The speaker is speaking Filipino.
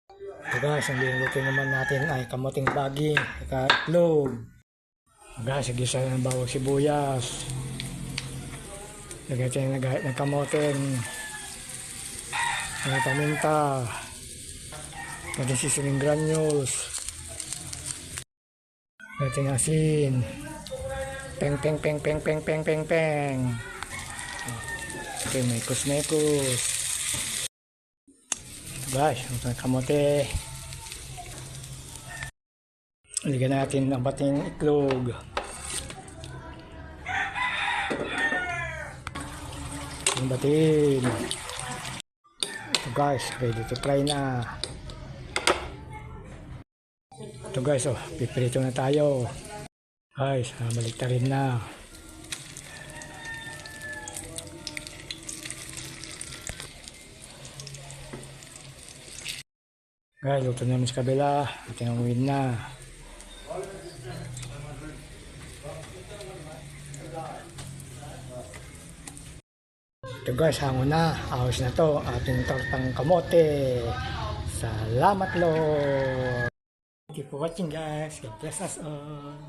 So guys, ang lulutin naman natin ay kamuting bagi, itlog. Guys, igisa ng bawang sibuyas. Lagyan natin ng kamoting, ng paminta, natin sisiling granules, natin asin, peng peng peng peng peng peng peng peng. Okay, mekos. Guys, ang kamote. Lagyan natin ang bating itlog. Ang batin. Ito guys, ready to fry na. Ito guys, pipirito na tayo. Guys, baliktarin na. Guys, luto naman sa kabila. Ating ang na. Ito guys, hango na. Ayos na to. Ating tortang kamote. Salamat Lord. Thank you for watching guys. God bless us all.